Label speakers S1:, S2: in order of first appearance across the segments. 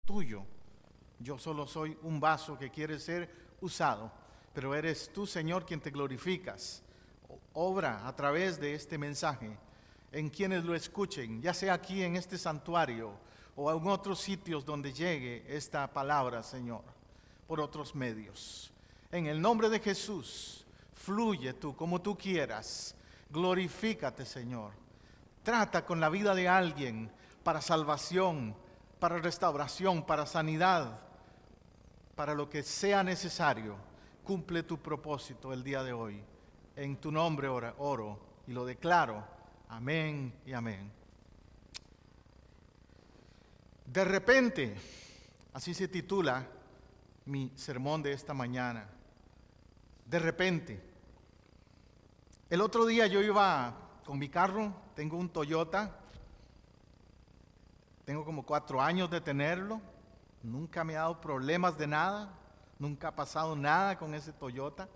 S1: tuyo. Yo solo soy un vaso que quiere ser usado, pero eres tú, Señor, quien te glorificas. Obra a través de este mensaje en quienes lo escuchen, ya sea aquí en este santuario o en otros sitios donde llegue esta palabra, Señor, por otros medios. En el nombre de Jesús, fluye tú como tú quieras. Glorifícate, Señor. Trata con la vida de alguien para salvación, para restauración, para sanidad, para lo que sea necesario. Cumple tu propósito el día de hoy. En tu nombre oro y lo declaro. Amén y amén. De repente, así se titula mi sermón de esta mañana. De repente. El otro día yo iba con mi carro, tengo un Toyota, tengo como 4 años de tenerlo, nunca me ha dado problemas de nada, nunca ha pasado nada con ese Toyota.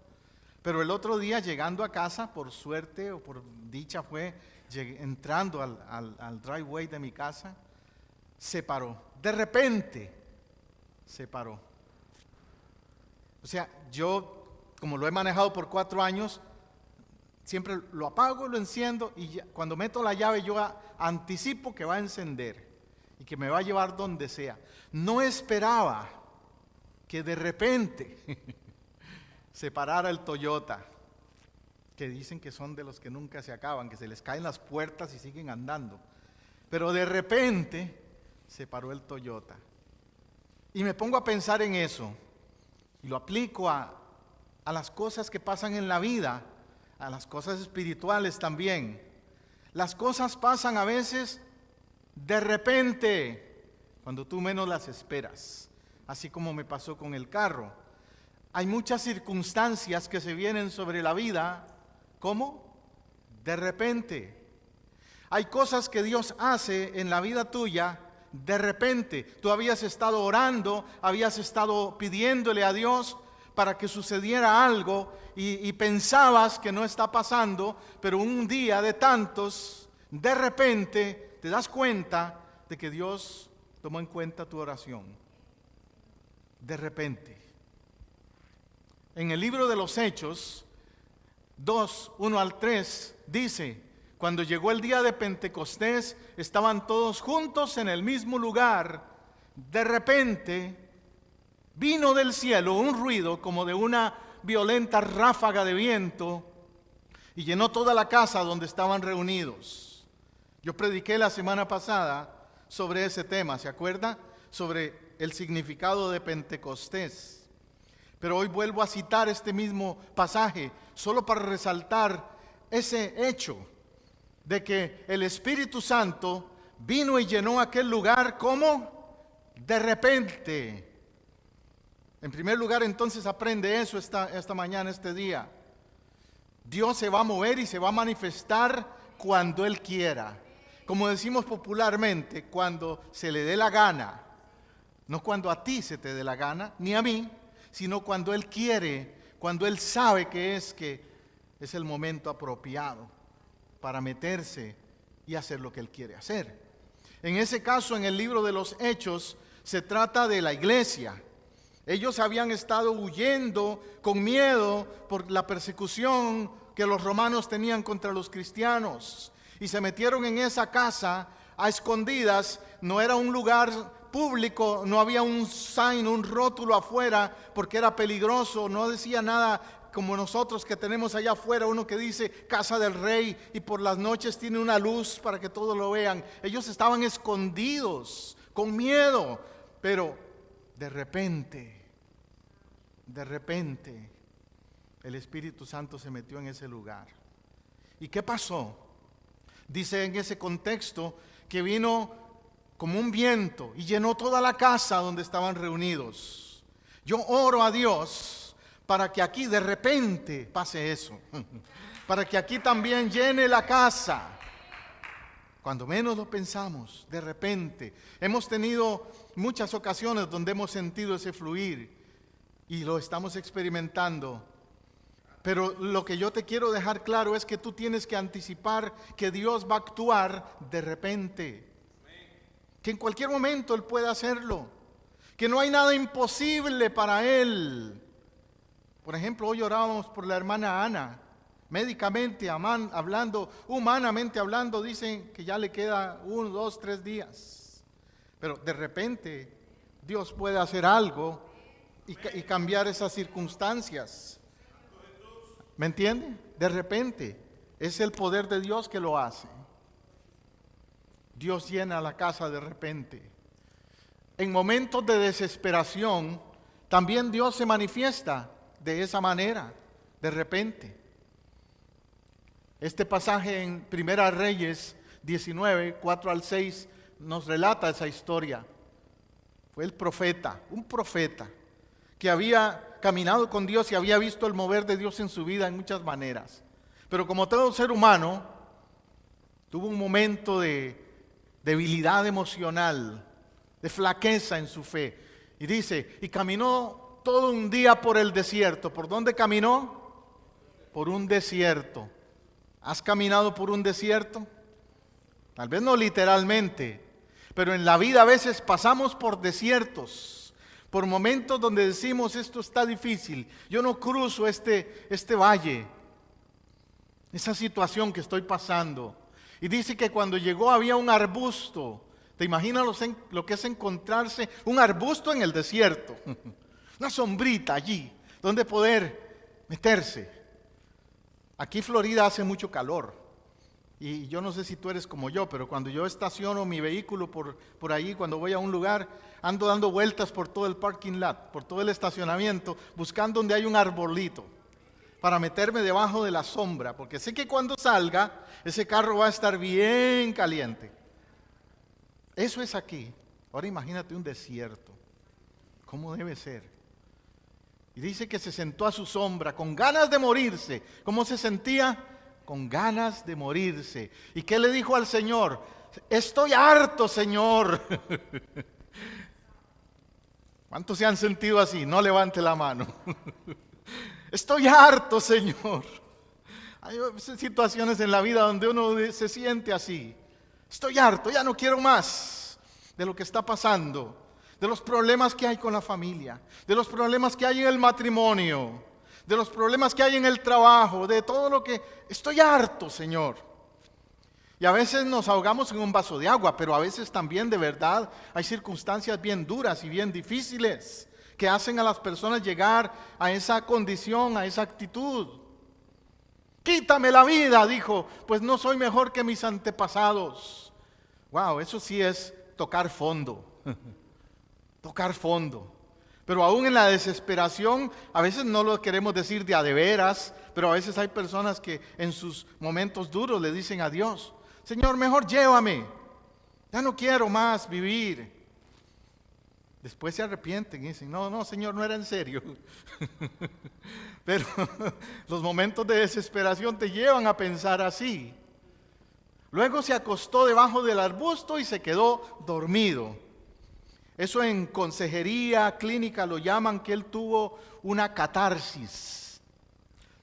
S1: Pero el otro día llegando a casa, por suerte o por dicha entrando al driveway de mi casa, se paró. De repente se paró. O sea, yo, como lo he manejado por 4 años, siempre lo apago, lo enciendo y ya, cuando meto la llave yo anticipo que va a encender y que me va a llevar donde sea. No esperaba que de repente se parara el Toyota, que dicen que son de los que nunca se acaban, que se les caen las puertas y siguen andando. Pero de repente se paró el Toyota. Y me pongo a pensar en eso y lo aplico a las cosas que pasan en la vida, a las cosas espirituales también. Las cosas pasan a veces de repente, cuando tú menos las esperas, así como me pasó con el carro. Hay muchas circunstancias que se vienen sobre la vida, ¿cómo? De repente. Hay cosas que Dios hace en la vida tuya de repente. Tú habías estado orando, habías estado pidiéndole a Dios para que sucediera algo y pensabas que no está pasando, pero un día de tantos, de repente te das cuenta de que Dios tomó en cuenta tu oración. De repente. En el libro de los Hechos 2, 1 al 3 dice: cuando llegó el día de Pentecostés, estaban todos juntos en el mismo lugar. De repente vino del cielo un ruido como de una violenta ráfaga de viento y llenó toda la casa donde estaban reunidos. Yo prediqué la semana pasada sobre ese tema, ¿se acuerda? Sobre el significado de Pentecostés. Pero hoy vuelvo a citar este mismo pasaje, solo para resaltar ese hecho de que el Espíritu Santo vino y llenó aquel lugar como de repente. En primer lugar, entonces aprende eso esta mañana, este día. Dios se va a mover y se va a manifestar cuando Él quiera. Como decimos popularmente, cuando se le dé la gana. No cuando a ti se te dé la gana, ni a mí, sino cuando Él quiere, cuando Él sabe que es el momento apropiado para meterse y hacer lo que Él quiere hacer. En ese caso, en el libro de los Hechos, se trata de la iglesia. Ellos habían estado huyendo con miedo por la persecución que los romanos tenían contra los cristianos y se metieron en esa casa a escondidas. No era un lugar público, no había un sign, un rótulo afuera porque era peligroso, no decía nada como nosotros que tenemos allá afuera uno que dice casa del rey y por las noches tiene una luz para que todos lo vean. Ellos estaban escondidos con miedo, pero de repente el Espíritu Santo se metió en ese lugar. ¿Y qué pasó? Dice en ese contexto que vino como un viento y llenó toda la casa donde estaban reunidos. Yo oro a Dios para que aquí de repente pase eso, para que aquí también llene la casa. Cuando menos lo pensamos, de repente. Hemos tenido muchas ocasiones donde hemos sentido ese fluir y lo estamos experimentando. Pero lo que yo te quiero dejar claro es que tú tienes que anticipar que Dios va a actuar de repente. Que en cualquier momento Él puede hacerlo. que no hay nada imposible para Él. Por ejemplo, hoy orábamos por la hermana Ana. Médicamente hablando, humanamente hablando, dicen que ya le queda 1, 2, 3 días. Pero de repente Dios puede hacer algo y cambiar esas circunstancias. ¿Me entiende? De repente es el poder de Dios que lo hace. Dios llena la casa de repente. En momentos de desesperación, también Dios se manifiesta de esa manera, de repente. Este pasaje en Primera Reyes 19, 4 al 6, nos relata esa historia. Fue el profeta, un profeta, que había caminado con Dios y había visto el mover de Dios en su vida en muchas maneras. Pero como todo ser humano, tuvo un momento de debilidad emocional, de flaqueza en su fe. Y dice, y caminó todo un día por el desierto. ¿Por dónde caminó? Por un desierto. ¿Has caminado por un desierto? Tal vez no literalmente, pero en la vida a veces pasamos por desiertos, por momentos donde decimos, esto está difícil, yo no cruzo este valle, esa situación que estoy pasando. Y dice que cuando llegó había un arbusto. ¿Te imaginas lo que es encontrarse un arbusto en el desierto? Una sombrita allí, donde poder meterse. Aquí Florida hace mucho calor. Y yo no sé si tú eres como yo, pero cuando yo estaciono mi vehículo por ahí, cuando voy a un lugar, ando dando vueltas por todo el parking lot, por todo el estacionamiento, buscando donde hay un arbolito, para meterme debajo de la sombra, porque sé que cuando salga, ese carro va a estar bien caliente. Eso es aquí. Ahora imagínate un desierto. ¿Cómo debe ser? Y dice que se sentó a su sombra con ganas de morirse. ¿Cómo se sentía? Con ganas de morirse. ¿Y qué le dijo al Señor? Estoy harto, Señor. ¿Cuántos se han sentido así? No levante la mano. Estoy harto, Señor. Hay situaciones en la vida donde uno se siente así. Estoy harto, ya no quiero más de lo que está pasando, de los problemas que hay con la familia, de los problemas que hay en el matrimonio, de los problemas que hay en el trabajo, de todo lo que... Estoy harto, Señor. Y a veces nos ahogamos en un vaso de agua, pero a veces también de verdad hay circunstancias bien duras y bien difíciles que hacen a las personas llegar a esa condición, a esa actitud. Quítame la vida, dijo, pues no soy mejor que mis antepasados. Wow, eso sí es tocar fondo. Tocar fondo. Pero aún en la desesperación, a veces no lo queremos decir de a de veras, pero a veces hay personas que en sus momentos duros le dicen a Dios, Señor, mejor llévame, ya no quiero más vivir. Después se arrepienten y dicen, no, Señor, no era en serio. Pero los momentos de desesperación te llevan a pensar así. Luego se acostó debajo del arbusto y se quedó dormido. Eso en consejería clínica lo llaman que él tuvo una catarsis.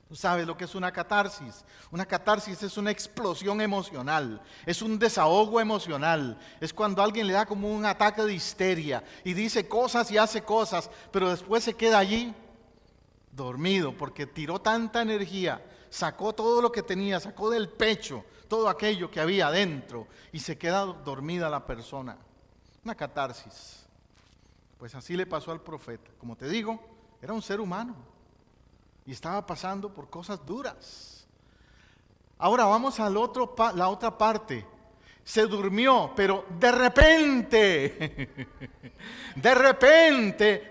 S1: ¿Tú sabes lo que es una catarsis? Una catarsis es una explosión emocional, es un desahogo emocional. Es cuando alguien le da como un ataque de histeria y dice cosas y hace cosas, pero después se queda allí dormido porque tiró tanta energía, sacó todo lo que tenía, sacó del pecho todo aquello que había adentro y se queda dormida la persona. Una catarsis. Pues así le pasó al profeta. Como te digo, era un ser humano y estaba pasando por cosas duras. Ahora vamos a la otra parte. Se durmió, pero de repente,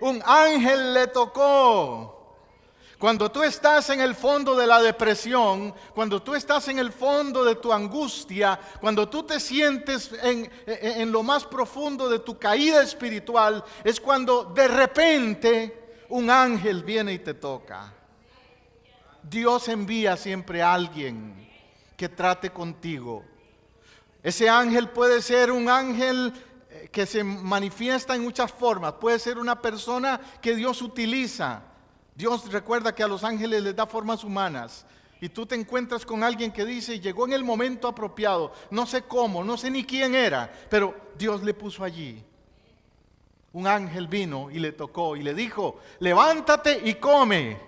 S1: un ángel le tocó. Cuando tú estás en el fondo de la depresión, cuando tú estás en el fondo de tu angustia, cuando tú te sientes en lo más profundo de tu caída espiritual, es cuando de repente un ángel viene y te toca. Dios envía siempre a alguien que trate contigo. Ese ángel puede ser un ángel que se manifiesta en muchas formas. Puede ser una persona que Dios utiliza. Dios recuerda que a los ángeles les da formas humanas. Y tú te encuentras con alguien que dice, llegó en el momento apropiado. No sé cómo, no sé ni quién era, pero Dios le puso allí. un ángel vino y le tocó y le dijo: levántate y come.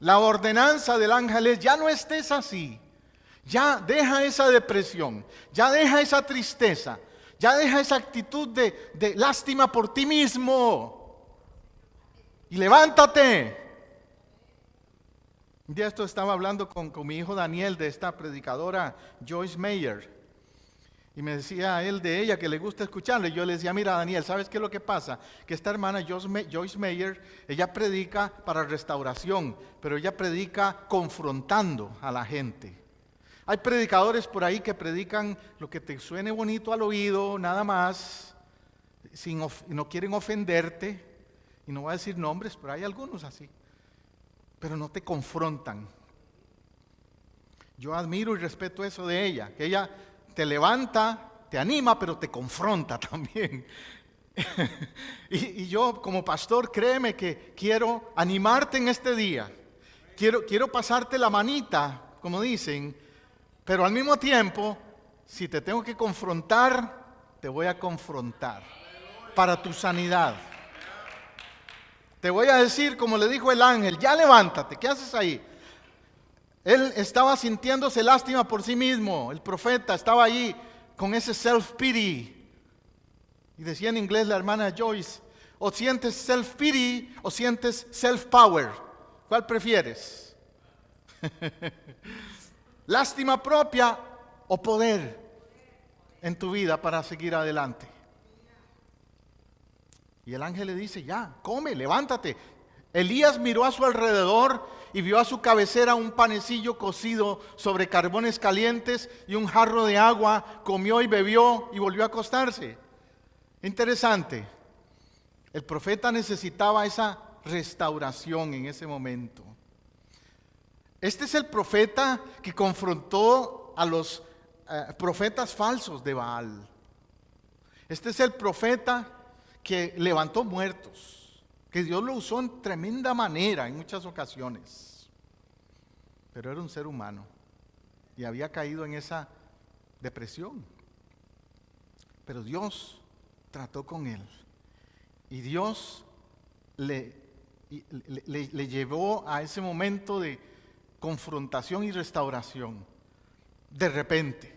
S1: La ordenanza del ángel es: ya no estés así, ya deja esa depresión, ya deja esa tristeza, ya deja esa actitud de lástima por ti mismo y levántate. Un día estaba hablando con mi hijo Daniel de esta predicadora Joyce Meyer. Y me decía él de ella que le gusta escucharle. Yo le decía: mira, Daniel, ¿sabes qué es lo que pasa? Que esta hermana Joyce Meyer, ella predica para restauración, pero ella predica confrontando a la gente. Hay predicadores por ahí que predican lo que te suene bonito al oído, nada más, no quieren ofenderte, y no voy a decir nombres, pero hay algunos así, pero no te confrontan. Yo admiro y respeto eso de ella, que ella te levanta, te anima, pero te confronta también. y yo como pastor, créeme que quiero animarte en este día. Quiero pasarte la manita, como dicen, pero al mismo tiempo, si te tengo que confrontar, te voy a confrontar para tu sanidad. Te voy a decir, como le dijo el ángel: ya levántate, ¿qué haces ahí? Él estaba sintiéndose lástima por sí mismo. El profeta estaba allí con ese self-pity. Y decía en inglés la hermana Joyce: o sientes self-pity o sientes self-power. ¿Cuál prefieres? Lástima propia o poder en tu vida para seguir adelante. Y el ángel le dice: ya, come, levántate. Elías miró a su alrededor y vio a su cabecera un panecillo cocido sobre carbones calientes y un jarro de agua. Comió y bebió y volvió a acostarse. Interesante. El profeta necesitaba esa restauración en ese momento. Este es el profeta que confrontó a los profetas falsos de Baal. Este es el profeta que levantó muertos, que Dios lo usó en tremenda manera en muchas ocasiones. Pero era un ser humano y había caído en esa depresión. Pero Dios trató con él y Dios le llevó a ese momento de confrontación y restauración. De repente.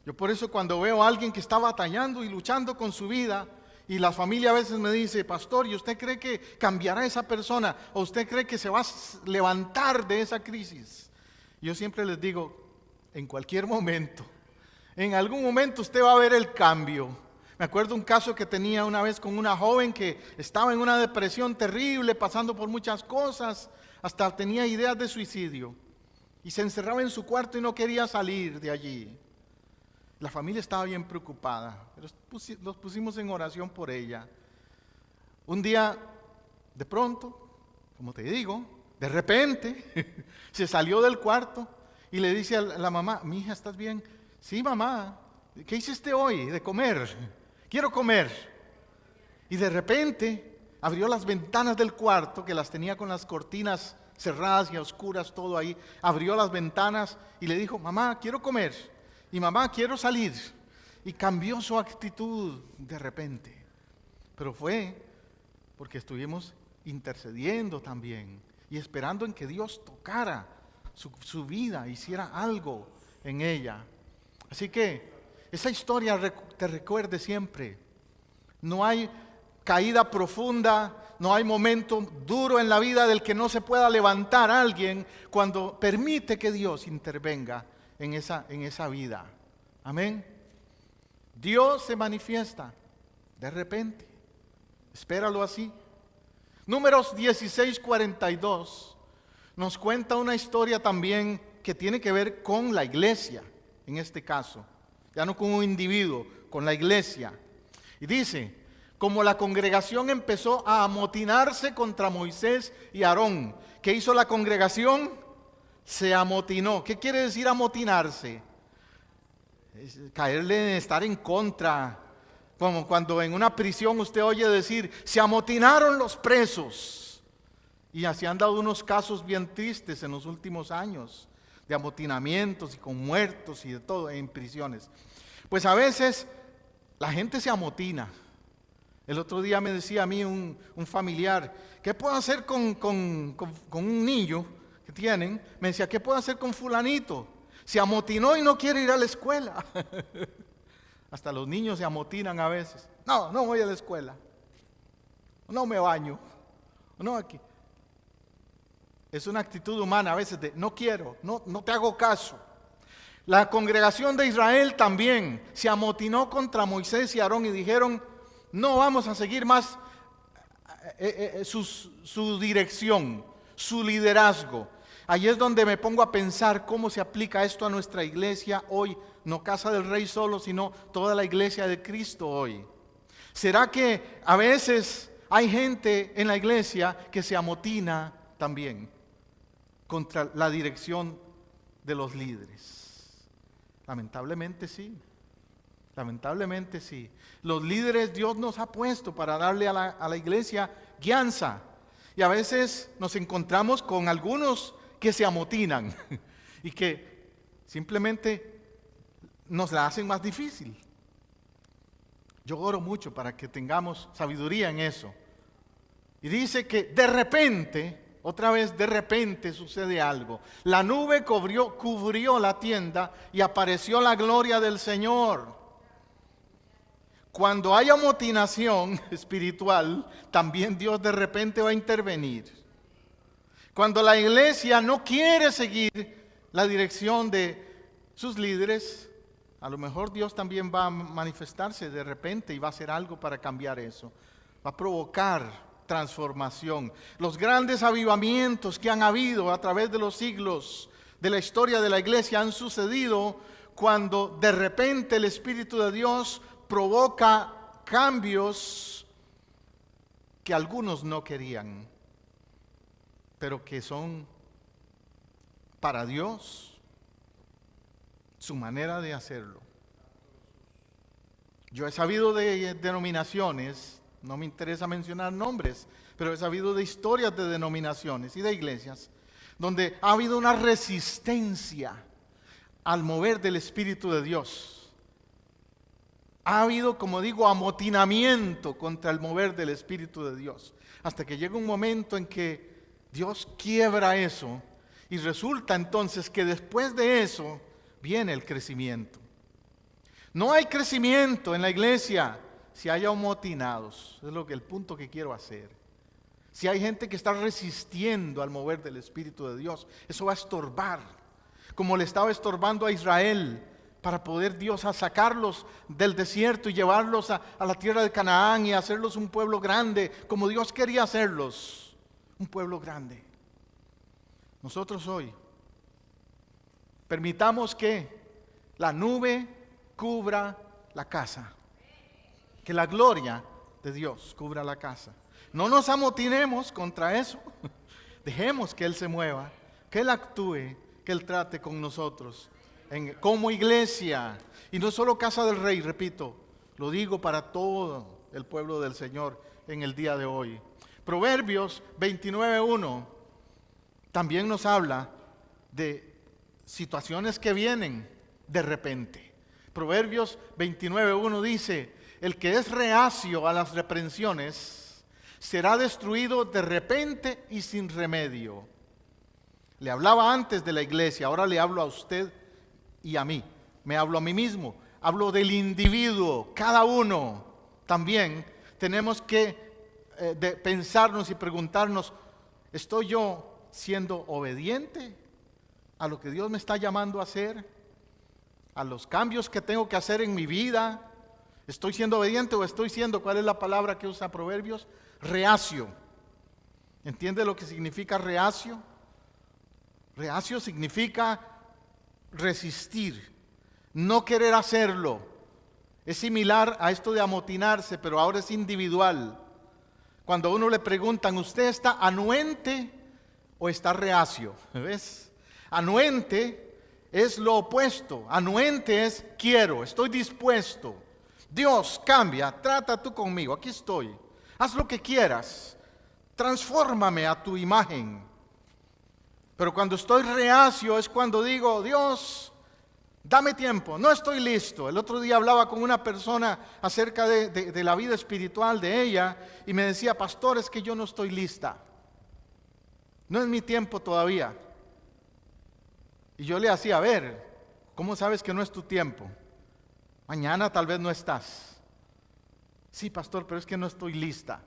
S1: Yo por eso cuando veo a alguien que está batallando y luchando con su vida, y la familia a veces me dice: pastor, ¿y usted cree que cambiará esa persona? ¿O usted cree que se va a levantar de esa crisis? Yo siempre les digo: en cualquier momento, en algún momento usted va a ver el cambio. Me acuerdo un caso que tenía una vez con una joven que estaba en una depresión terrible, pasando por muchas cosas, hasta tenía ideas de suicidio. Y se encerraba en su cuarto y no quería salir de allí. La familia estaba bien preocupada, pero los pusimos en oración por ella. Un día, de pronto, como te digo, de repente, se salió del cuarto y le dice a la mamá: mi hija, ¿estás bien? Sí, mamá. ¿Qué hiciste hoy de comer? Quiero comer. Y de repente abrió las ventanas del cuarto, que las tenía con las cortinas cerradas y a oscuras, todo ahí. Abrió las ventanas y le dijo: mamá, quiero comer. Y mamá, quiero salir. Y cambió su actitud de repente. Pero fue porque estuvimos intercediendo también y esperando en que Dios tocara su vida, hiciera algo en ella. Así que esa historia te recuerde siempre: no hay caída profunda, no hay momento duro en la vida del que no se pueda levantar alguien cuando permite que Dios intervenga en esa vida. Amén. Dios se manifiesta de repente. Espéralo así. Números 16:42 nos cuenta una historia también que tiene que ver con la iglesia, en este caso. Ya no con un individuo, con la iglesia. Y dice: como la congregación empezó a amotinarse contra Moisés y Aarón. ¿Qué hizo la congregación? Se amotinó. ¿Qué quiere decir amotinarse? Es caerle en estar en contra. Como cuando en una prisión usted oye decir: se amotinaron los presos. Y así han dado unos casos bien tristes en los últimos años, de amotinamientos y con muertos y de todo en prisiones. Pues a veces la gente se amotina. El otro día me decía a mí un familiar, ¿qué puedo hacer con un niño que tienen? Me decía, ¿qué puedo hacer con fulanito? Se amotinó y no quiere ir a la escuela. Hasta los niños se amotinan a veces. No voy a la escuela. No me baño. No aquí. Es una actitud humana a veces de no quiero, no te hago caso. La congregación de Israel también se amotinó contra Moisés y Aarón y dijeron, no vamos a seguir más su dirección, su liderazgo. Ahí es donde me pongo a pensar cómo se aplica esto a nuestra iglesia hoy, no Casa del Rey solo, sino toda la iglesia de Cristo hoy. ¿Será que a veces hay gente en la iglesia que se amotina también contra la dirección de los líderes? Lamentablemente sí. Lamentablemente sí. Los líderes Dios nos ha puesto para darle a la iglesia guianza. Y a veces nos encontramos con algunos que se amotinan y que simplemente nos la hacen más difícil. Yo oro mucho para que tengamos sabiduría en eso. Y dice que de repente, otra vez de repente sucede algo. La nube cubrió la tienda y apareció la gloria del Señor. Cuando hay amotinación espiritual, también Dios de repente va a intervenir. Cuando la iglesia no quiere seguir la dirección de sus líderes, a lo mejor Dios también va a manifestarse de repente y va a hacer algo para cambiar eso. Va a provocar transformación. Los grandes avivamientos que han habido a través de los siglos de la historia de la iglesia han sucedido cuando de repente el Espíritu de Dios provoca cambios que algunos no querían, pero que son para Dios su manera de hacerlo. Yo he sabido de denominaciones, no me interesa mencionar nombres, pero he sabido de historias de denominaciones y de iglesias donde ha habido una resistencia al mover del Espíritu de Dios. Ha habido, como digo, amotinamiento contra el mover del Espíritu de Dios, hasta que llega un momento en que Dios quiebra eso y resulta entonces que después de eso viene el crecimiento. No hay crecimiento en la iglesia si hay amotinados, es el punto que quiero hacer. Si hay gente que está resistiendo al mover del Espíritu de Dios, eso va a estorbar, como le estaba estorbando a Israel, para poder Dios a sacarlos del desierto y llevarlos a la tierra de Canaán y hacerlos un pueblo grande, como Dios quería hacerlos, un pueblo grande. Nosotros hoy permitamos que la nube cubra la casa, que la gloria de Dios cubra la casa. No nos amotinemos contra eso, dejemos que Él se mueva, que Él actúe, que Él trate con nosotros. Como iglesia, y no solo Casa del Rey, repito, lo digo para todo el pueblo del Señor en el día de hoy. Proverbios 29:1 también nos habla de situaciones que vienen de repente. Proverbios 29:1 dice, el que es reacio a las reprensiones será destruido de repente y sin remedio. Le hablaba antes de la iglesia, ahora le hablo a usted y a mí, me hablo a mí mismo, hablo del individuo, cada uno también tenemos que pensarnos y preguntarnos, ¿estoy yo siendo obediente a lo que Dios me está llamando a hacer? ¿A los cambios que tengo que hacer en mi vida? ¿Estoy siendo obediente o estoy siendo, cuál es la palabra que usa Proverbios? Reacio. ¿Entiende lo que significa reacio? Reacio significa resistir, no querer hacerlo. Es similar a esto de amotinarse, pero ahora es individual. Cuando a uno le preguntan, ¿usted está anuente o está reacio? ¿Ves? Anuente es lo opuesto. Anuente es quiero, estoy dispuesto. Dios, cambia, trata tú conmigo, aquí estoy. Haz lo que quieras, transfórmame a tu imagen. Pero cuando estoy reacio es cuando digo, Dios, Dame tiempo, no estoy listo. El otro día hablaba con una persona acerca de la vida espiritual de ella y me decía, pastor, es que yo no estoy lista. No es mi tiempo todavía. Y yo le hacía, a ver, ¿cómo sabes que no es tu tiempo? Mañana tal vez no estás. Sí, pastor, pero es que no estoy lista.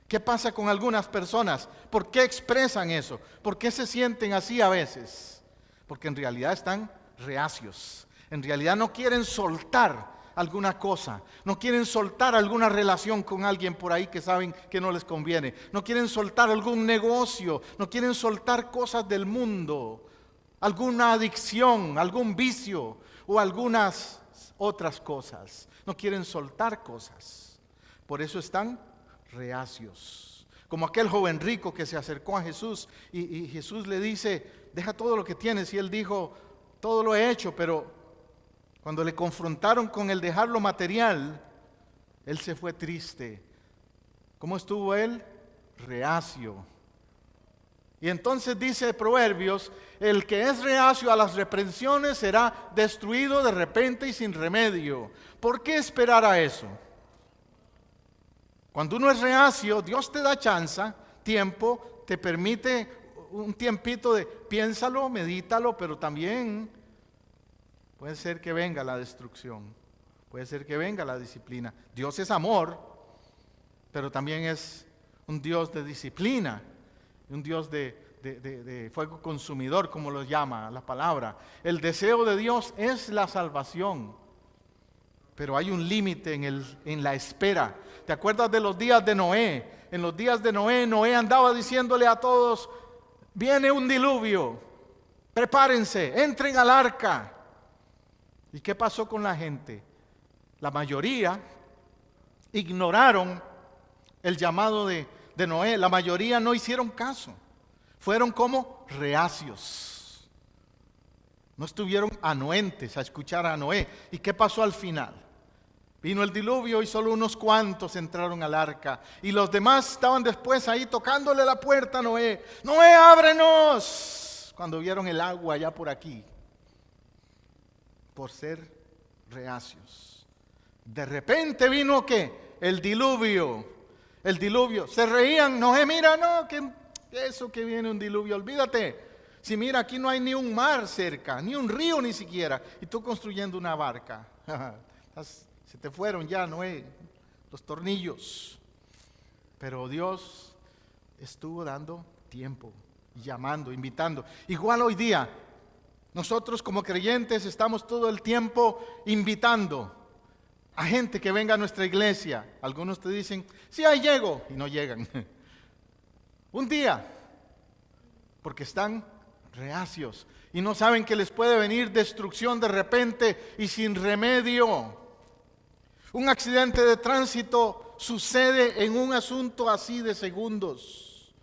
S1: ¿Qué pasa con algunas personas? ¿Por qué expresan eso? ¿Por qué se sienten así a veces? Porque en realidad están reacios. En realidad no quieren soltar alguna cosa. No quieren soltar alguna relación con alguien por ahí que saben que no les conviene. No quieren soltar algún negocio. No quieren soltar cosas del mundo. Alguna adicción, algún vicio o algunas otras cosas. No quieren soltar cosas. Por eso están reacios. Como aquel joven rico que se acercó a Jesús y Jesús le dice, deja todo lo que tienes. Y él dijo, todo lo he hecho, pero cuando le confrontaron con el dejar lo material, él se fue triste. ¿Cómo estuvo él? Reacio. Y entonces dice Proverbios, el que es reacio a las reprensiones será destruido de repente y sin remedio. ¿Por qué esperar a eso? Cuando uno es reacio, Dios te da chance, tiempo, te permite un tiempito de piénsalo, medítalo, pero también puede ser que venga la destrucción, puede ser que venga la disciplina. Dios es amor, pero también es un Dios de disciplina, un Dios de fuego consumidor, como lo llama la palabra. El deseo de Dios es la salvación, pero hay un límite en la espera. ¿Te acuerdas de los días de Noé? En los días de Noé, Noé andaba diciéndole a todos, viene un diluvio, prepárense, entren al arca. ¿Y qué pasó con la gente? La mayoría ignoraron el llamado de Noé. La mayoría no hicieron caso. Fueron como reacios. No estuvieron anuentes a escuchar a Noé. ¿Y qué pasó al final? Vino el diluvio y solo unos cuantos entraron al arca. Y los demás estaban después ahí tocándole la puerta a Noé. ¡Noé, ábrenos! Cuando vieron el agua ya por aquí. Por ser reacios. De repente vino ¿qué? El diluvio. El diluvio. Se reían. Noé, mira, no, que eso que viene un diluvio, olvídate. Si mira, aquí no hay ni un mar cerca, ni un río ni siquiera. Y tú construyendo una barca. Se te fueron ya, Noé, los tornillos. Pero Dios estuvo dando tiempo, llamando, invitando. Igual hoy día, nosotros como creyentes estamos todo el tiempo invitando a gente que venga a nuestra iglesia. Algunos te dicen, sí, ahí llego, y no llegan. Un día, porque están reacios y no saben que les puede venir destrucción de repente y sin remedio. Un accidente de tránsito sucede en un asunto así de segundos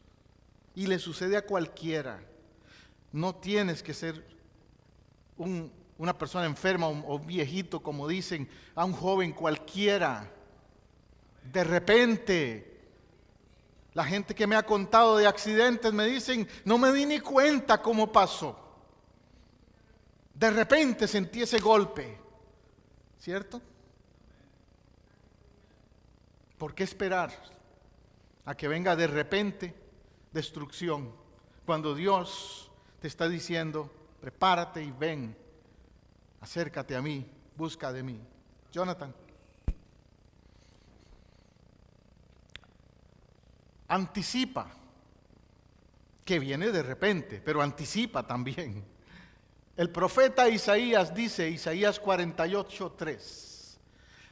S1: y le sucede a cualquiera. No tienes que ser una persona enferma o un viejito, como dicen, a un joven cualquiera. De repente, la gente que me ha contado de accidentes me dicen, no me di ni cuenta cómo pasó. De repente sentí ese golpe, ¿cierto? ¿Por qué esperar a que venga de repente destrucción cuando Dios te está diciendo, prepárate y ven, acércate a mí, busca de mí? Jonathan. Anticipa, que viene de repente, pero anticipa también. El profeta Isaías dice, Isaías 48:3.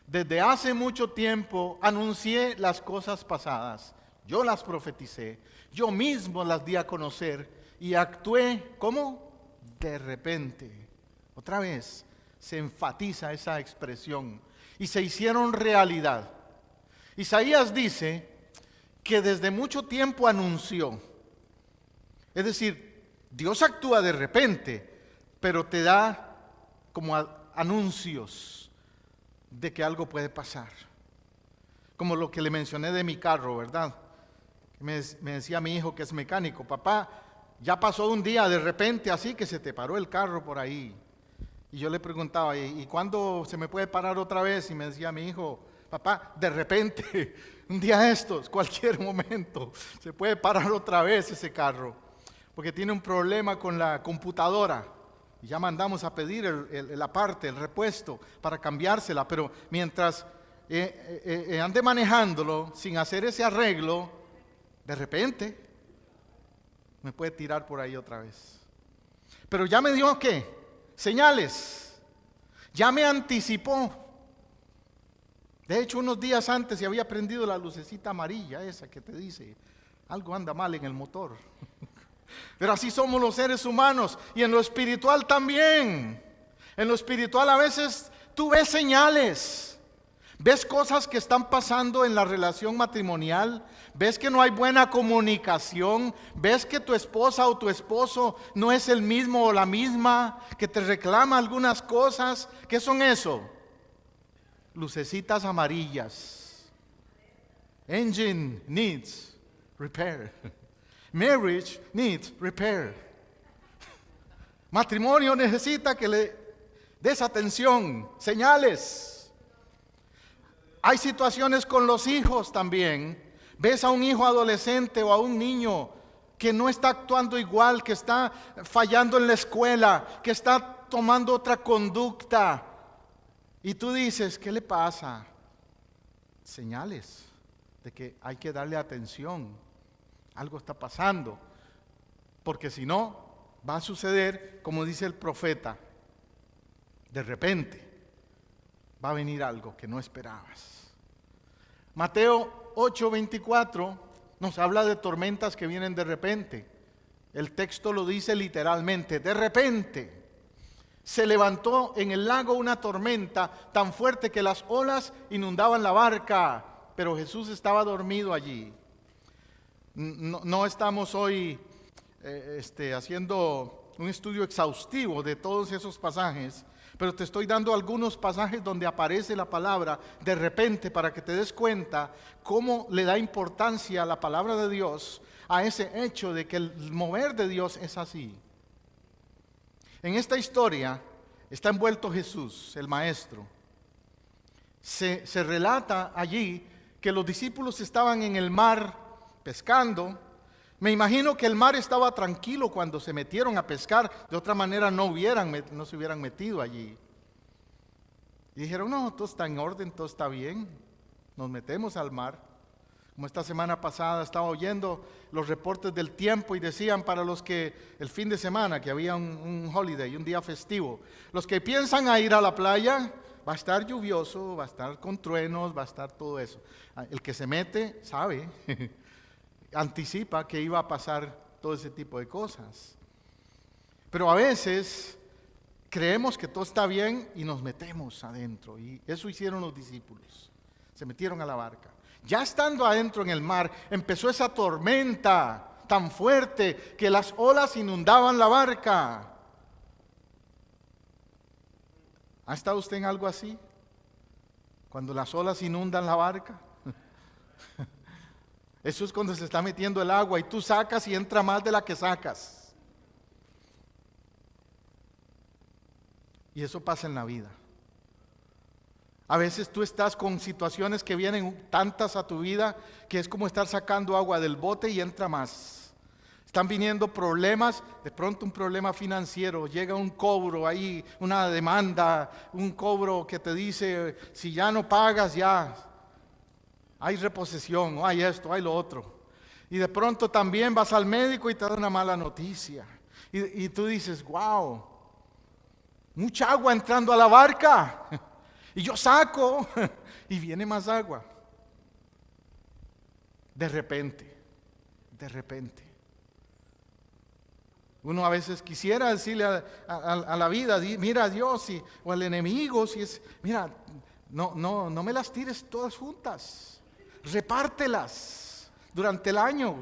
S1: Desde hace mucho tiempo anuncié las cosas pasadas, yo las profeticé, yo mismo las di a conocer y actué, ¿cómo? De repente. Otra vez se enfatiza esa expresión y se hicieron realidad. Isaías dice que desde mucho tiempo anunció, es decir, Dios actúa de repente, pero te da como anuncios de que algo puede pasar. Como lo que le mencioné de mi carro, ¿verdad? Me decía mi hijo que es mecánico, papá, ya pasó un día de repente así que se te paró el carro por ahí. Y yo le preguntaba, ¿y cuándo se me puede parar otra vez? Y me decía mi hijo, papá, de repente, un día de estos, cualquier momento, se puede parar otra vez ese carro, porque tiene un problema con la computadora. Y ya mandamos a pedir la parte, el repuesto, para cambiársela, pero mientras ande manejándolo sin hacer ese arreglo, de repente me puede tirar por ahí otra vez. Pero ya me dio, ¿qué? Señales. Ya me anticipó. De hecho, unos días antes se había prendido la lucecita amarilla, esa que te dice, algo anda mal en el motor. Pero así somos los seres humanos, y en lo espiritual también. En lo espiritual a veces tú ves señales, ves cosas que están pasando en la relación matrimonial, ves que no hay buena comunicación, ves que tu esposa o tu esposo no es el mismo o la misma, que te reclama algunas cosas. ¿Qué son eso? Lucecitas amarillas. Engine needs repair. Marriage needs repair. Matrimonio necesita que le des atención, señales. Hay situaciones con los hijos también. Ves a un hijo adolescente o a un niño que no está actuando igual, que está fallando en la escuela, que está tomando otra conducta. Y tú dices, ¿qué le pasa? Señales de que hay que darle atención. Algo está pasando. Porque si no, va a suceder, como dice el profeta, de repente va a venir algo que no esperabas. Mateo 8:24 nos habla de tormentas que vienen de repente. El texto lo dice literalmente, de repente. Se levantó en el lago una tormenta tan fuerte que las olas inundaban la barca, pero Jesús estaba dormido allí. No estamos hoy haciendo un estudio exhaustivo de todos esos pasajes, pero te estoy dando algunos pasajes donde aparece la palabra de repente para que te des cuenta cómo le da importancia a la palabra de Dios a ese hecho de que el mover de Dios es así. En esta historia está envuelto Jesús, el Maestro. Se relata allí que los discípulos estaban en el mar pescando. Me imagino que el mar estaba tranquilo cuando se metieron a pescar, de otra manera no se hubieran metido allí. Y dijeron, no, todo está en orden, todo está bien, nos metemos al mar. Como esta semana pasada estaba oyendo los reportes del tiempo y decían para los que el fin de semana, que había un holiday, un día festivo, los que piensan a ir a la playa, va a estar lluvioso, va a estar con truenos, va a estar todo eso. El que se mete sabe, anticipa que iba a pasar todo ese tipo de cosas. Pero a veces creemos que todo está bien y nos metemos adentro, y eso hicieron los discípulos, se metieron a la barca. Ya estando adentro en el mar, empezó esa tormenta tan fuerte que las olas inundaban la barca. ¿Ha estado usted en algo así? Cuando las olas inundan la barca. Eso es cuando se está metiendo el agua y tú sacas y entra más de la que sacas. Y eso pasa en la vida. A veces tú estás con situaciones que vienen tantas a tu vida que es como estar sacando agua del bote y entra más. Están viniendo problemas, de pronto un problema financiero, llega un cobro ahí, una demanda, un cobro que te dice, si ya no pagas ya hay reposición, o hay esto, hay lo otro. Y de pronto también vas al médico y te da una mala noticia. Y tú dices, wow, mucha agua entrando a la barca. Y yo saco y viene más agua. De repente. Uno a veces quisiera decirle a la vida, mira a Dios o al enemigo, mira, no me las tires todas juntas. Repártelas durante el año.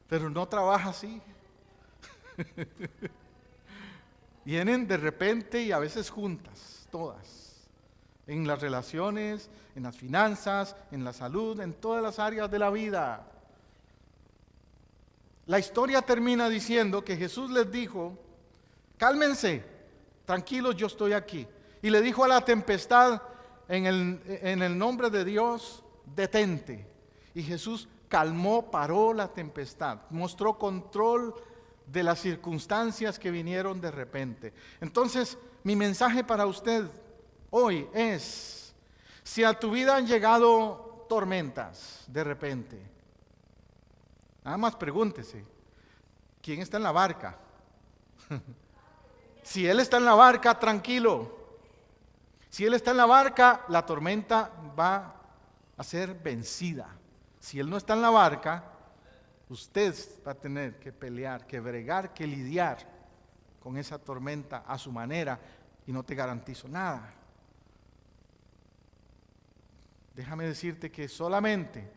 S1: Pero no trabaja así. Vienen de repente y a veces juntas, todas. En las relaciones, en las finanzas, en la salud, en todas las áreas de la vida. La historia termina diciendo que Jesús les dijo, cálmense, tranquilos, yo estoy aquí. Y le dijo a la tempestad, en el nombre de Dios, detente. Y Jesús calmó, paró la tempestad, mostró control de las circunstancias que vinieron de repente. Entonces, mi mensaje para usted hoy es: si a tu vida han llegado tormentas de repente, nada más pregúntese, ¿quién está en la barca? Si Él está en la barca, tranquilo. Si Él está en la barca, la tormenta va a ser vencida. Si Él no está en la barca, usted va a tener que pelear, que bregar, que lidiar con esa tormenta a su manera, y no te garantizo nada. Déjame decirte que solamente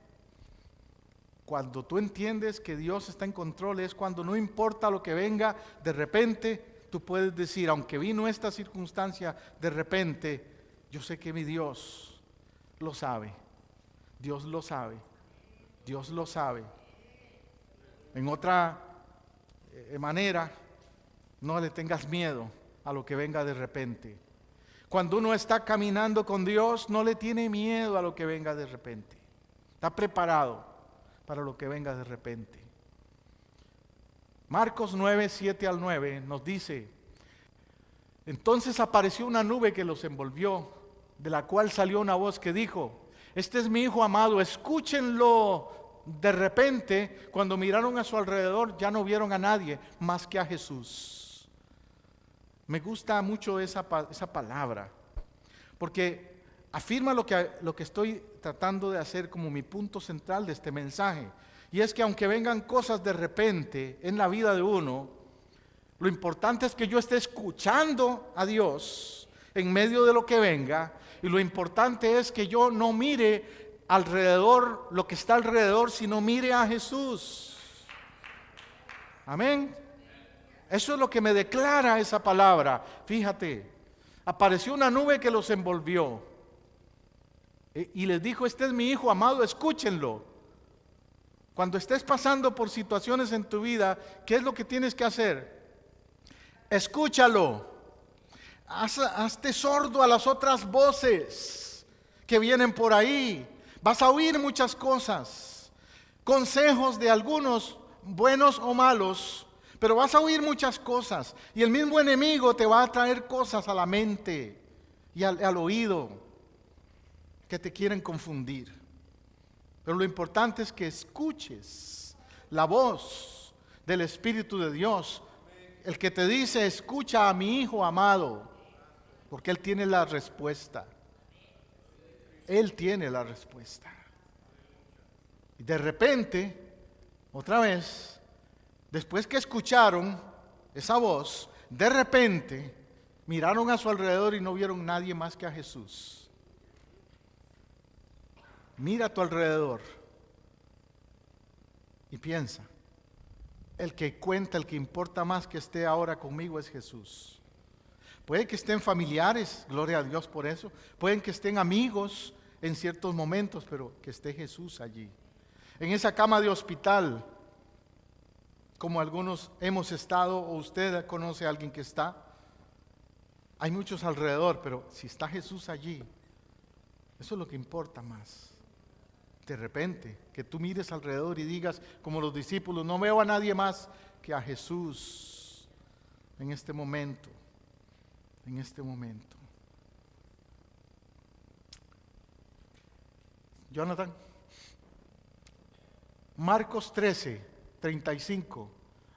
S1: cuando tú entiendes que Dios está en control es cuando, no importa lo que venga de repente, tú puedes decir: aunque vino esta circunstancia de repente, yo sé que mi Dios lo sabe. Dios lo sabe. Dios lo sabe. En otra manera, no le tengas miedo a lo que venga de repente. Cuando uno está caminando con Dios, no le tiene miedo a lo que venga de repente. Está preparado para lo que venga de repente. Marcos 9, 7 al 9 nos dice: entonces apareció una nube que los envolvió, de la cual salió una voz que dijo: este es mi Hijo amado, escúchenlo. De repente, cuando miraron a su alrededor, ya no vieron a nadie más que a Jesús. Me gusta mucho esa palabra, porque afirma lo que estoy tratando de hacer como mi punto central de este mensaje. Y es que aunque vengan cosas de repente en la vida de uno, lo importante es que yo esté escuchando a Dios en medio de lo que venga. Y lo importante es que yo no mire alrededor, lo que está alrededor, sino mire a Jesús. Amén. Eso es lo que me declara esa palabra. Fíjate, apareció una nube que los envolvió y les dijo: este es mi Hijo amado, escúchenlo. Cuando estés pasando por situaciones en tu vida, ¿qué es lo que tienes que hacer? Escúchalo. Hazte sordo a las otras voces que vienen por ahí. Vas a oír muchas cosas, consejos de algunos, buenos o malos, pero vas a oír muchas cosas. Y el mismo enemigo te va a traer cosas a la mente y al oído que te quieren confundir. Pero lo importante es que escuches la voz del Espíritu de Dios, el que te dice: escucha a mi Hijo amado, porque Él tiene la respuesta. Él tiene la respuesta. Y de repente, otra vez, después que escucharon esa voz, de repente miraron a su alrededor y no vieron nadie más que a Jesús. Mira a tu alrededor y piensa: el que cuenta, el que importa más que esté ahora conmigo es Jesús. Puede que estén familiares, gloria a Dios por eso. Pueden que estén amigos en ciertos momentos, pero que esté Jesús allí. En esa cama de hospital, como algunos hemos estado, o usted conoce a alguien que está, hay muchos alrededor, pero si está Jesús allí, eso es lo que importa más. De repente, que tú mires alrededor y digas, como los discípulos: no veo a nadie más que a Jesús en este momento. En este momento. Jonathan. Marcos 13, 35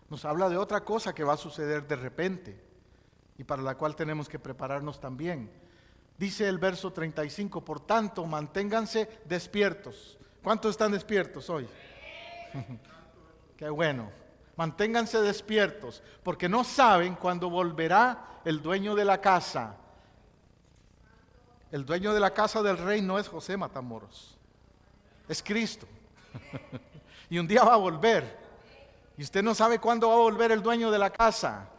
S1: nos habla de otra cosa que va a suceder de repente y para la cual tenemos que prepararnos también. Dice el verso 35: por tanto, manténganse despiertos. ¿Cuántos están despiertos hoy? Qué bueno. Manténganse despiertos, porque no saben cuándo volverá el dueño de la casa. El dueño de la casa del rey no es José Matamoros, es Cristo. Y un día va a volver. Y usted no sabe cuándo va a volver el dueño de la casa.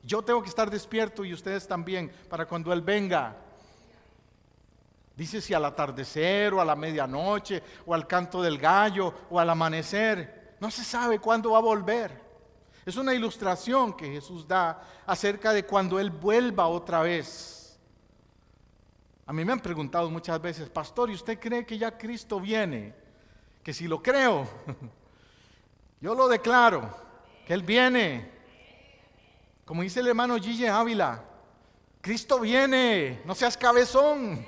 S1: Yo tengo que estar despierto y ustedes también, para cuando Él venga. Dice: si al atardecer o a la medianoche o al canto del gallo o al amanecer. No se sabe cuándo va a volver. Es una ilustración que Jesús da acerca de cuando Él vuelva otra vez. A mí me han preguntado muchas veces, pastor, ¿y usted cree que ya Cristo viene? Que si lo creo, yo lo declaro, que Él viene. Como dice el hermano Gille Ávila, Cristo viene, no seas cabezón.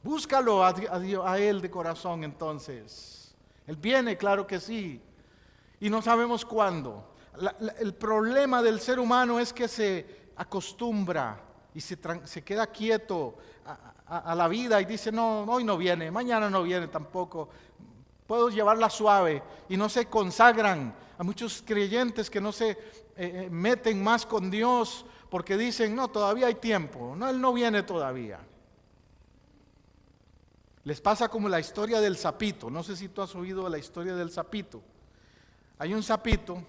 S1: Búscalo a Él de corazón entonces. Él viene, claro que sí. Y no sabemos cuándo. El problema del ser humano es que se acostumbra y se queda quieto a la vida y dice, no, hoy no viene, mañana no viene tampoco. Puedo llevarla suave y no se consagran. A muchos creyentes que no se meten más con Dios porque dicen, no, todavía hay tiempo, no, Él no viene todavía. Les pasa como la historia del sapito. No sé si tú has oído la historia del sapito. Hay un sapito,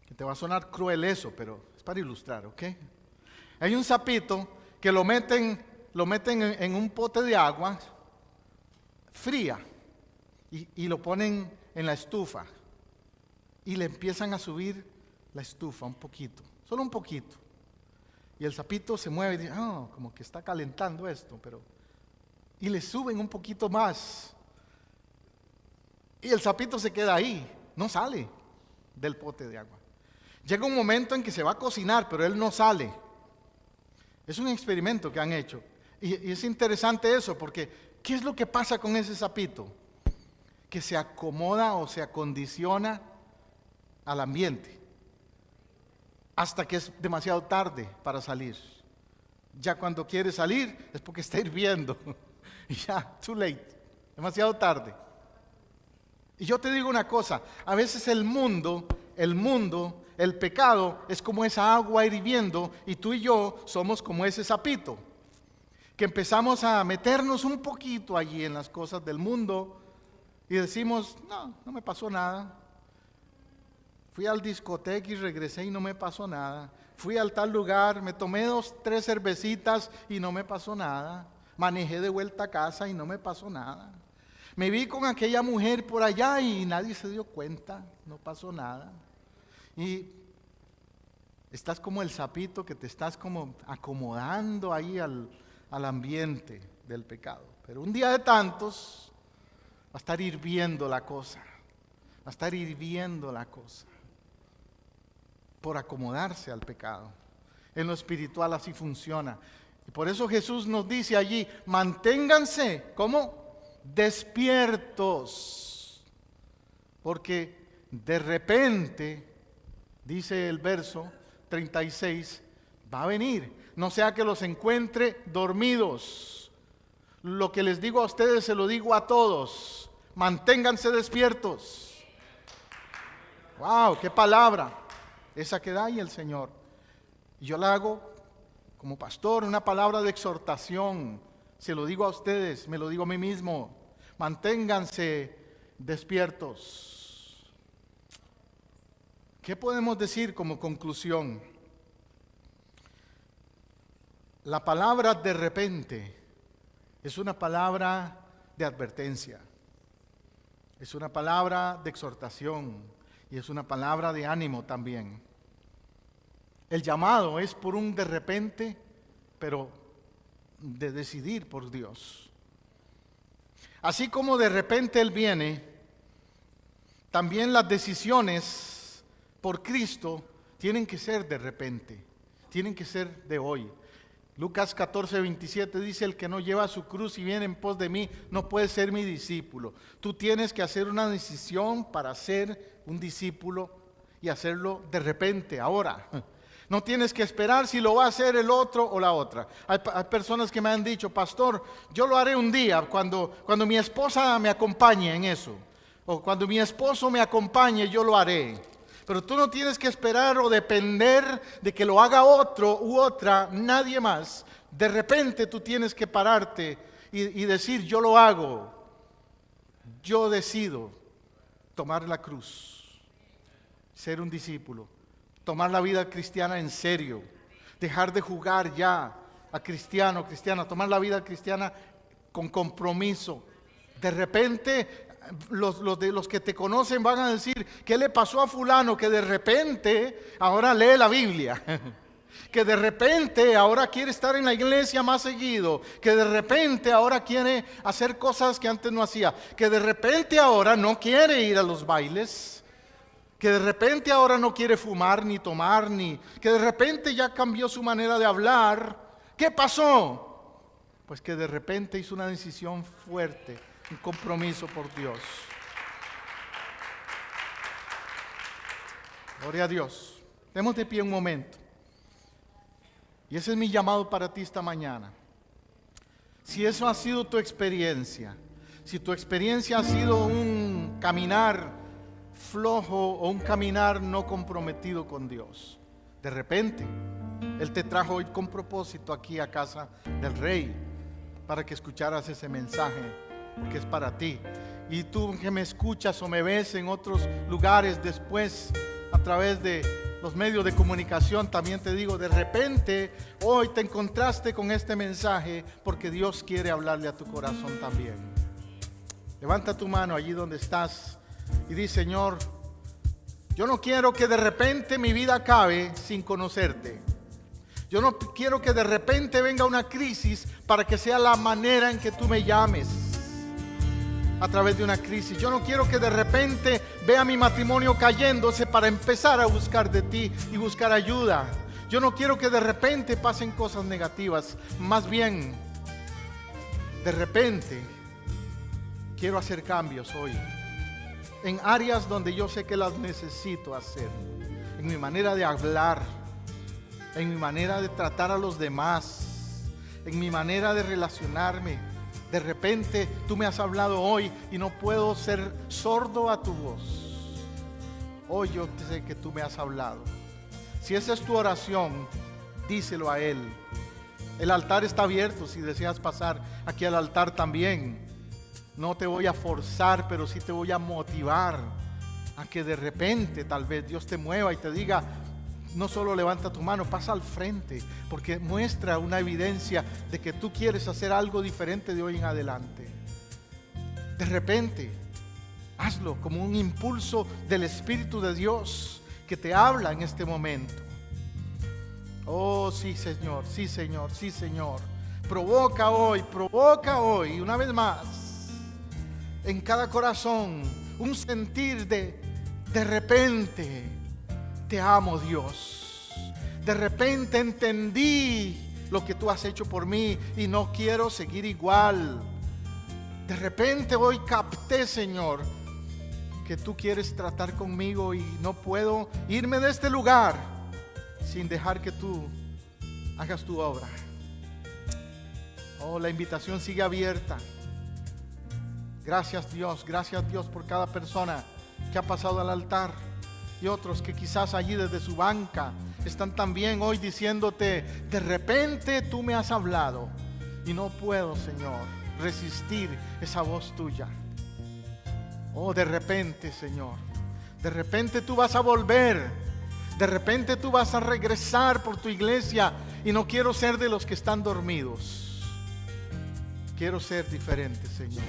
S1: que te va a sonar cruel eso, pero es para ilustrar, ¿ok? Hay un sapito que lo meten en un pote de agua fría y lo ponen en la estufa y le empiezan a subir la estufa un poquito, solo un poquito. Y el sapito se mueve y dice, como que está calentando esto, y le suben un poquito más. Y el sapito se queda ahí, no sale del pote de agua. Llega un momento en que se va a cocinar, pero él no sale. Es un experimento que han hecho. Y es interesante eso, porque ¿qué es lo que pasa con ese sapito? Que se acomoda o se acondiciona al ambiente. Hasta que es demasiado tarde para salir. Ya cuando quiere salir es porque está hirviendo. Y ya, too late, demasiado tarde. Y yo te digo una cosa, a veces el mundo, el pecado es como esa agua hirviendo y tú y yo somos como ese sapito, que empezamos a meternos un poquito allí en las cosas del mundo y decimos, no me pasó nada. Fui al discoteca y regresé y no me pasó nada. Fui al tal lugar, me tomé 2, 3 cervecitas y no me pasó nada. Manejé de vuelta a casa y no me pasó nada. Me vi con aquella mujer por allá y nadie se dio cuenta, no pasó nada. Y estás como el sapito que te estás como acomodando ahí al ambiente del pecado. Pero un día de tantos va a estar hirviendo la cosa, por acomodarse al pecado. En lo espiritual así funciona. Y por eso Jesús nos dice allí, manténganse, ¿cómo? Despiertos. Porque de repente, dice el verso 36, va a venir. No sea que los encuentre dormidos. Lo que les digo a ustedes se lo digo a todos. Manténganse despiertos. ¡Wow! ¡Qué palabra! Esa que da ahí el Señor. Y yo la hago como pastor, una palabra de exhortación. Se lo digo a ustedes, me lo digo a mí mismo. Manténganse despiertos. ¿Qué podemos decir como conclusión? La palabra de repente es una palabra de advertencia. Es una palabra de exhortación y es una palabra de ánimo también. El llamado es por un de repente, pero de decidir por Dios. Así como de repente Él viene, también las decisiones por Cristo tienen que ser de repente, tienen que ser de hoy. Lucas 14:27 dice, el que no lleva su cruz y viene en pos de mí, no puede ser mi discípulo. Tú tienes que hacer una decisión para ser un discípulo y hacerlo de repente, ahora. No tienes que esperar si lo va a hacer el otro o la otra. Hay personas que me han dicho, pastor, yo lo haré un día cuando mi esposa me acompañe en eso. O cuando mi esposo me acompañe, yo lo haré. Pero tú no tienes que esperar o depender de que lo haga otro u otra, nadie más. De repente tú tienes que pararte y decir, yo lo hago. Yo decido tomar la cruz, ser un discípulo. Tomar la vida cristiana en serio, dejar de jugar ya a cristiana, tomar la vida cristiana con compromiso. De repente los que te conocen van a decir, ¿qué le pasó a fulano que de repente ahora lee la Biblia? Que de repente ahora quiere estar en la iglesia más seguido, que de repente ahora quiere hacer cosas que antes no hacía, que de repente ahora no quiere ir a los bailes, que de repente ahora no quiere fumar ni tomar, que de repente ya cambió su manera de hablar. ¿Qué pasó? Pues que de repente hizo una decisión fuerte, un compromiso por Dios. Gloria a Dios. Estemos de pie un momento. Y ese es mi llamado para ti esta mañana. Si eso ha sido tu experiencia, si tu experiencia ha sido un caminar flojo o un caminar no comprometido con Dios, de repente Él te trajo hoy con propósito aquí a casa del Rey para que escucharas ese mensaje, porque es para ti. Y tú que me escuchas o me ves en otros lugares después a través de los medios de comunicación, también te digo, de repente hoy te encontraste con este mensaje porque Dios quiere hablarle a tu corazón también. Levanta tu mano allí donde estás y di: Señor, yo no quiero que de repente mi vida acabe sin conocerte. Yo no quiero que de repente venga una crisis para que sea la manera en que tú me llames a través de una crisis. Yo no quiero que de repente vea mi matrimonio cayéndose para empezar a buscar de ti y buscar ayuda. Yo no quiero que de repente pasen cosas negativas. Más bien, de repente quiero hacer cambios hoy en áreas donde yo sé que las necesito hacer, en mi manera de hablar, en mi manera de tratar a los demás, en mi manera de relacionarme. De repente tú me has hablado hoy y no puedo ser sordo a tu voz. Hoy yo sé que tú me has hablado. Si esa es tu oración, díselo a Él. El altar está abierto si deseas pasar aquí al altar también. No te voy a forzar, pero sí te voy a motivar a que de repente tal vez Dios te mueva y te diga: no solo levanta tu mano, pasa al frente, porque muestra una evidencia de que tú quieres hacer algo diferente de hoy en adelante. De repente, hazlo como un impulso del Espíritu de Dios que te habla en este momento. Oh, sí, Señor, sí, Señor, sí, Señor. Provoca hoy, una vez más, en cada corazón, un sentir de repente, te amo, Dios. De repente entendí lo que tú has hecho por mí y no quiero seguir igual. De repente hoy capté, Señor, que tú quieres tratar conmigo y no puedo irme de este lugar sin dejar que tú hagas tu obra. Oh, la invitación sigue abierta. Gracias Dios por cada persona que ha pasado al altar. Y otros que quizás allí desde su banca están también hoy diciéndote: de repente tú me has hablado y no puedo, Señor, resistir esa voz tuya. Oh, de repente, Señor, de repente tú vas a volver, de repente tú vas a regresar por tu iglesia y no quiero ser de los que están dormidos. Quiero ser diferente, Señor.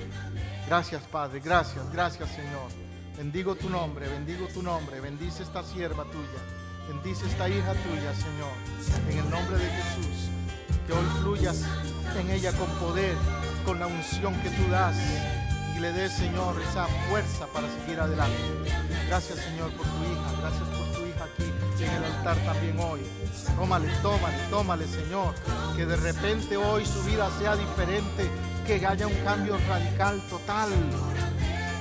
S1: Gracias, Padre, gracias, Señor. Bendigo tu nombre, bendice esta sierva tuya, bendice esta hija tuya, Señor, en el nombre de Jesús, que hoy fluyas en ella con poder, con la unción que tú das, y le des, Señor, esa fuerza para seguir adelante. Gracias, Señor, por tu hija, gracias por tu hija aquí en el altar también hoy. Tómale, Señor, que de repente hoy su vida sea diferente, que haya un cambio radical, total.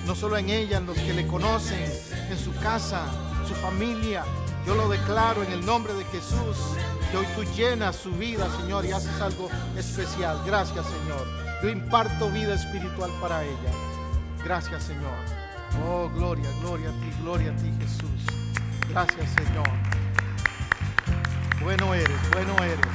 S1: No solo en ella, en los que le conocen, en su casa, su familia. Yo lo declaro en el nombre de Jesús, que hoy tú llenas su vida, Señor, y haces algo especial. Gracias, Señor. Yo imparto vida espiritual para ella. Gracias, Señor. Oh, gloria a ti, Jesús. Gracias, Señor. Bueno eres.